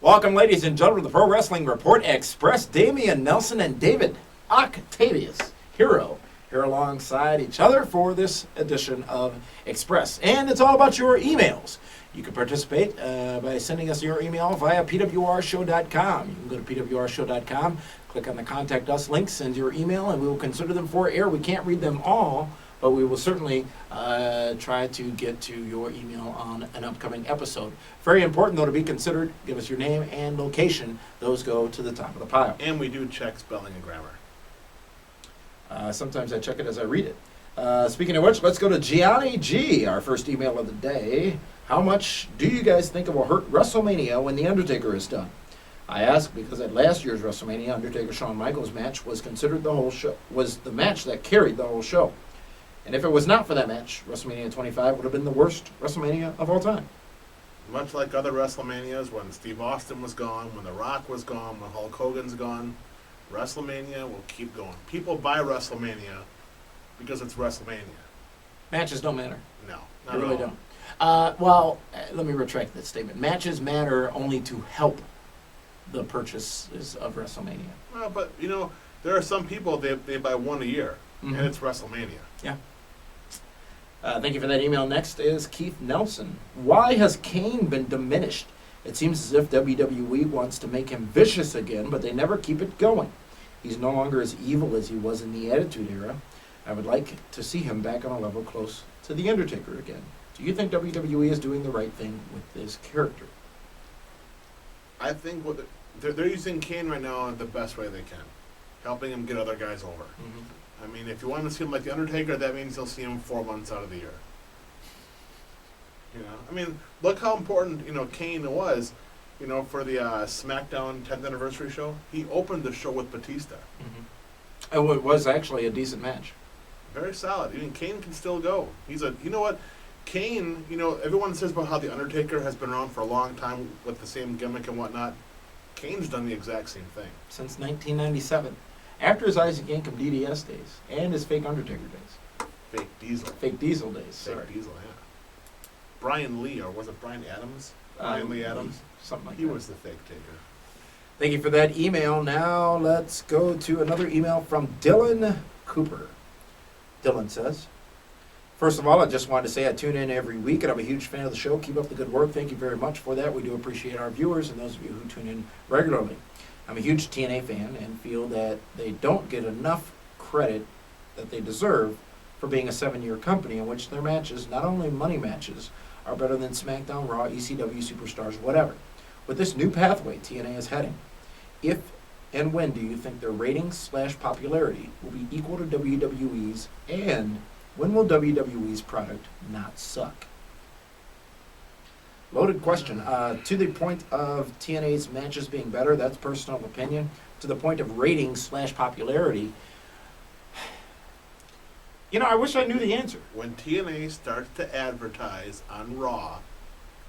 Welcome, ladies and gentlemen, to the Pro Wrestling Report Express. Damian Nelson and David Octavius Hero here alongside each other for this edition of Express. And it's all about your emails. You can participate by sending us your email via pwrshow.com. You can go to pwrshow.com, click on the Contact Us link, send your email, and we will consider them for air. We can't read them all, but we will certainly try to get to your email on an upcoming episode. Very important, though, to be considered. Give us your name and location. Those go to the top of the pile. And we do check spelling and grammar. Sometimes I check it as I read it. Speaking of which, let's go to Gianni G, our first email of the day. How much do you guys think it will hurt WrestleMania when The Undertaker is done? I ask because at last year's WrestleMania, Undertaker-Shawn Michaels match was considered the whole show, was the match that carried the whole show. And if it was not for that match, WrestleMania 25 would have been the worst WrestleMania of all time. Much like other WrestleManias, when Steve Austin was gone, when The Rock was gone, when Hulk Hogan's gone, WrestleMania will keep going. People buy WrestleMania because it's WrestleMania. Matches don't matter. No, They not at really all. don't. Let me retract that statement. Matches matter only to help the purchases of WrestleMania. Well, but, there are some people, they buy one a year, Mhm. and it's WrestleMania. Yeah. Thank you for that email. Next is Keith Nelson. Why has Kane been diminished? It seems as if WWE wants to make him vicious again, but they never keep it going. He's no longer as evil as he was in the Attitude Era. I would like to see him back on a level close to The Undertaker again. Do you think WWE is doing the right thing with this character? I think they're using Kane right now the best way they can, helping him get other guys over. I mean, if you want to see him like The Undertaker, that means you'll see him 4 months out of the year. I mean, look how important, Kane was, for the SmackDown 10th anniversary show. He opened the show with Batista. Oh, it was actually a decent match. Very solid. I mean, Kane can still go. You know what? Kane, everyone says about how The Undertaker has been around for a long time with the same gimmick and whatnot. Kane's done the exact same thing. Since 1997. After his Isaac Yankem DDS days and his fake Undertaker days. Fake Diesel. Fake Diesel days, sorry. Fake Diesel, yeah. Brian Lee, or was it Brian Adams? Brian Lee Adams? Something like He that. was the fake taker. Thank you for that email. Now let's go to another email from Dylan Cooper. Dylan says, first of all, I just wanted to say I tune in every week and I'm a huge fan of the show. Keep up the good work. Thank you very much for that. We do appreciate our viewers and those of you who tune in regularly. I'm a huge TNA fan and feel that they don't get enough credit that they deserve for being a 7-year company in which their matches, not only money matches, are better than SmackDown, Raw, ECW, Superstars, whatever. With this new pathway TNA is heading, if and when do you think their ratings/popularity will be equal to WWE's, and when will WWE's product not suck? Loaded question. To the point of TNA's matches being better, that's personal opinion. To the point of ratings/popularity, I wish I knew the answer. When TNA starts to advertise on Raw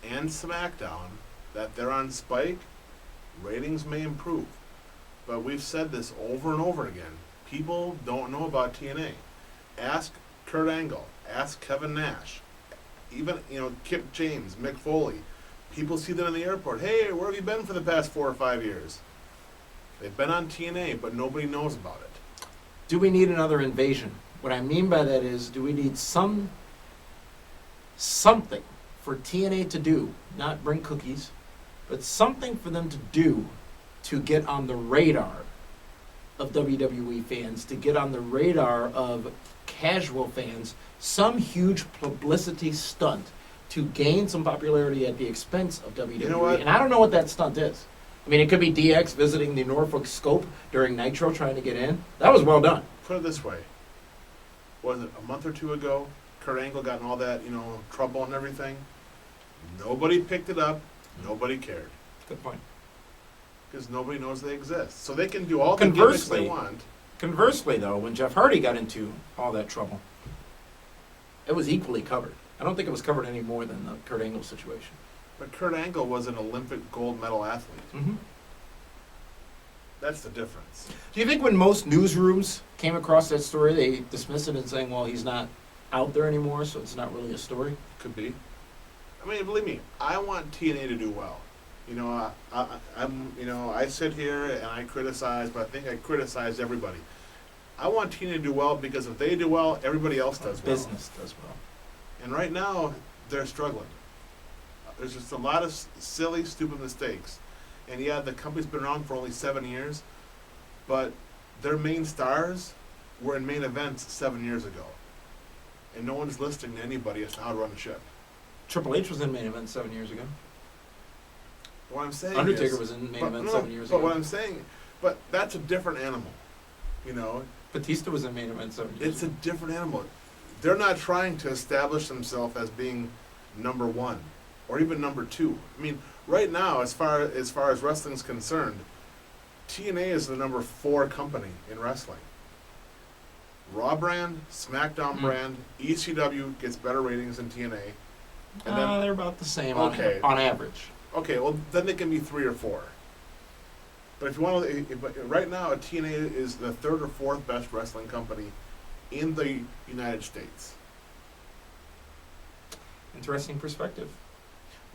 and SmackDown that they're on Spike, ratings may improve. But we've said this over and over again. People don't know about TNA. Ask Kurt Angle. Ask Kevin Nash. Even, Kip James, Mick Foley. People see them in the airport. Hey, where have you been for the past 4 or 5 years? They've been on TNA, but nobody knows about it. Do we need another invasion? What I mean by that is, do we need something for TNA to do, not bring cookies, but something for them to do to get on the radar of WWE fans, to get on the radar of casual fans, some huge publicity stunt to gain some popularity at the expense of WWE. You know what? And I don't know what that stunt is. I mean, it could be DX visiting the Norfolk Scope during Nitro trying to get in. That was well done. Put it this way. Was it a month or 2 ago? Kurt Angle got in all that, trouble and everything. Nobody picked it up. Nobody cared. Good point. Because nobody knows they exist. So they can do all the gimmicks they want. Conversely, though, when Jeff Hardy got into all that trouble, it was equally covered. I don't think it was covered any more than the Kurt Angle situation. But Kurt Angle was an Olympic gold medal athlete. Mm-hmm. That's the difference. Do you think when most newsrooms came across that story, they dismissed it and saying, well, he's not out there anymore, so it's not really a story? Could be. I mean, believe me, I want TNA to do well. You know, I sit here and I criticize, but I think I criticize everybody. I want TNA to do well because if they do well, everybody else does well. Business does well. And right now, they're struggling. There's just a lot of silly, stupid mistakes. And yeah, the company's been around for only 7 years, but their main stars were in main events 7 years ago. And no one's listening to anybody as to how to run the ship. Triple H was in main event 7 years ago. What I'm saying Undertaker is, was in main but, event no, 7 years but ago. what I'm saying, but that's a different animal. You know, Batista was in main event 7 years it's a ago. different animal. They're not trying to establish themselves as being number one or even number two. I mean, right now, as far as wrestling's concerned, TNA is the number 4 company in wrestling. Raw brand, SmackDown brand, ECW gets better ratings than TNA. And then, They're about the same Okay. on average. okay, well then they can be 3 or 4. But if you want to, but right now, TNA is the 3rd or 4th best wrestling company in the United States. Interesting perspective.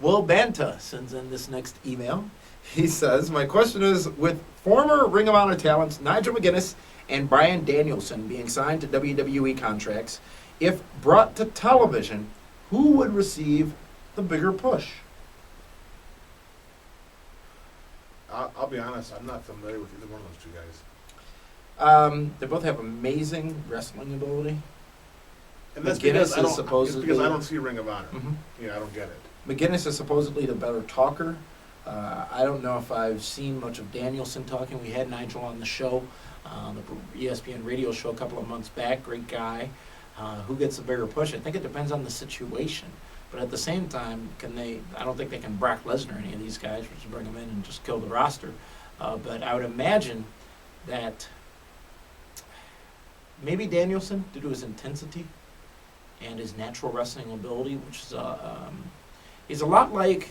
Will Banta sends in this next email. He says, my question is, with former Ring of Honor talents Nigel McGuinness and Bryan Danielson being signed to WWE contracts, if brought to television, who would receive the bigger push? I'll be honest, I'm not familiar with either one of those 2 guys. They both have amazing wrestling ability. And that's McGuinness because I is don't, it's supposedly- because I don't see Ring of Honor. Mhm. I don't get it. McGuinness is supposedly the better talker. I don't know if I've seen much of Danielson talking. We had Nigel on the show, the ESPN radio show a couple of months back. Great guy. Who gets the bigger push? I think it depends on the situation. But at the same time, I don't think they can Brock Lesnar any of these guys, which is bring them in and just kill the roster. But I would imagine that maybe Danielson, due to his intensity and his natural wrestling ability, which is he's a lot like,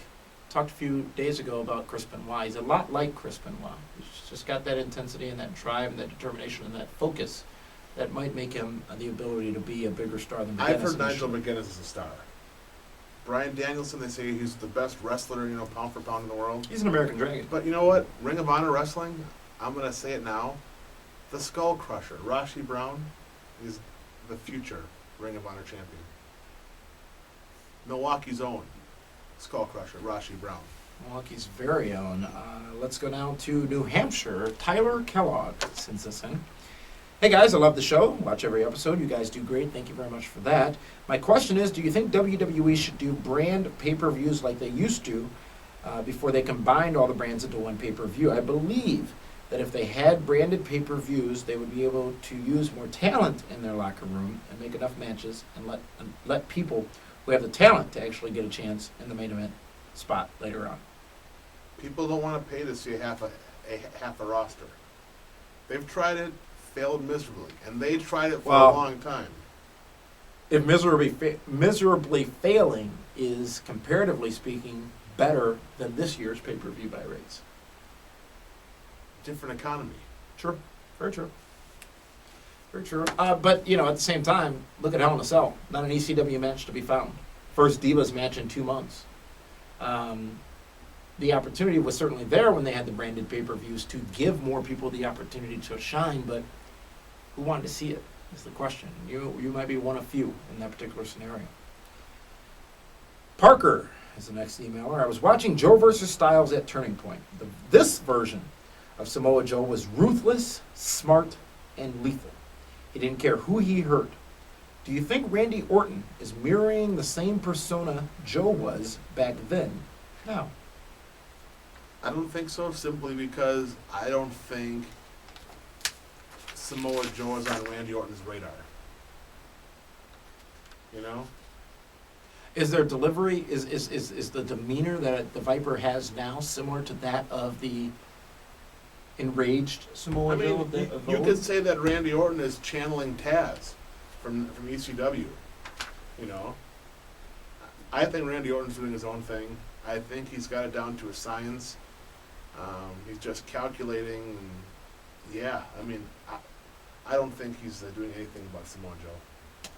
talked a few days ago about Chris Benoit. He's a lot like Chris Benoit. He's just got that intensity and that drive and that determination and that focus that might make him the ability to be a bigger star than McGuinness. I've heard Nigel initially. McGuinness is a star. Bryan Danielson, they say he's the best wrestler, pound for pound in the world. He's an American Dragon. But you know what? Ring of Honor wrestling, I'm going to say it now, the Skull Crusher, Rashi Brown, is the future Ring of Honor champion. Milwaukee's own Skull Crusher, Rashi Brown. Milwaukee's very own. Let's go now to New Hampshire. Tyler Kellogg sends us in. Hey guys, I love the show. Watch every episode. You guys do great. Thank you very much for that. My question is, do you think WWE should do brand pay-per-views like they used to before they combined all the brands into one pay-per-view? I believe that if they had branded pay-per-views, they would be able to use more talent in their locker room and make enough matches and let people who have the talent to actually get a chance in the main event spot later on. People don't want to pay to see half a roster. They've tried it, failed miserably, and they tried it for a long time. If miserably failing is, comparatively speaking, better than this year's pay-per-view buy rates. Different economy. True. Very true. Very true. But, at the same time, look at Hell in a Cell. Not an ECW match to be found. First Divas match in 2 months. The opportunity was certainly there when they had the branded pay-per-views to give more people the opportunity to shine, but who wanted to see it is the question. You might be one of few in that particular scenario. Parker is the next emailer. I was watching Joe versus Styles at Turning Point. This version of Samoa Joe was ruthless, smart, and lethal. He didn't care who he hurt. Do you think Randy Orton is mirroring the same persona Joe was back then now? I don't think so, simply because I don't think Samoa Joe is on Randy Orton's radar. Is their delivery, is the demeanor that the Viper has now similar to that of the enraged Samoa I mean, Joe of you old? could say that Randy Orton is channeling Taz from ECW. I think Randy Orton's doing his own thing. I think he's got it down to a science. He's just calculating. I don't think he's doing anything about Samoa Joe.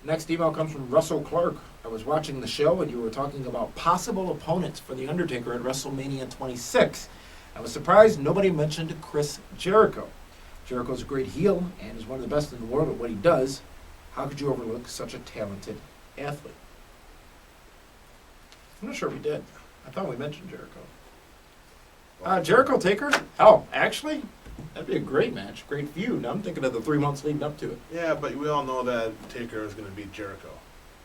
Next email comes from Russell Clark. I was watching the show and you were talking about possible opponents for The Undertaker at WrestleMania 26. I was surprised nobody mentioned Chris Jericho. Jericho's a great heel and is one of the best in the world at what he does. How could you overlook such a talented athlete? I'm not sure we did. I thought we mentioned Jericho. Jericho Taker? Oh, actually, that'd be a great match, great feud. I'm thinking of the 3 months leading up to it. Yeah, but we all know that Taker is going to beat Jericho.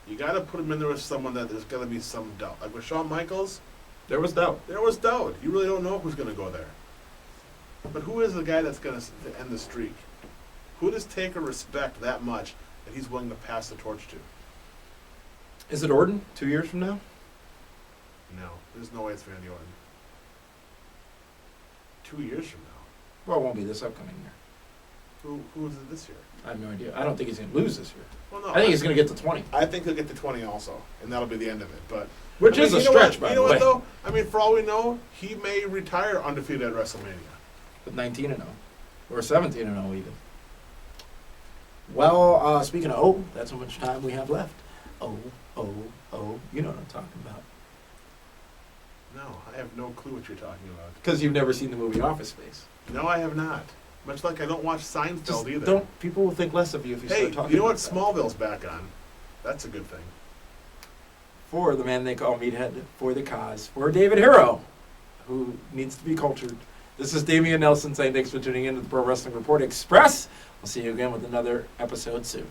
You got to put him in there with someone that there's going to be some doubt. Like with Shawn Michaels, There was doubt. there was doubt. You really don't know who's going to go there. But who is the guy that's going to end the streak? Who does Taker respect that much that he's willing to pass the torch to? Is it Orton 2 years from now? No, there's no way it's Randy Orton. 2 years from now. Well, it won't be this upcoming year. Who is it this year? I have no idea. I don't think he's going to lose this year. Well, no. I think he's going to get to 20. I think he'll get to 20 also, and that'll be the end of it. But Which is a stretch, by you the know way. what, though? I mean, for all we know, he may retire undefeated at WrestleMania. With 19-0. Or 17-0 even. Well, speaking of O, that's how much time we have left. O. You know what I'm talking about. No, I have no clue what you're talking about. Because you've never seen the movie Office Space. No, I have not. Much like I don't watch Seinfeld Just either. don't. People will think less of you if you Hey, start talking you know what? about that. Smallville's back on. That's a good thing. For the man they call Meathead, for the cause, for David Hero, who needs to be cultured. This is Damian Nelson saying thanks for tuning in to the Pro Wrestling Report Express. We'll see you again with another episode soon.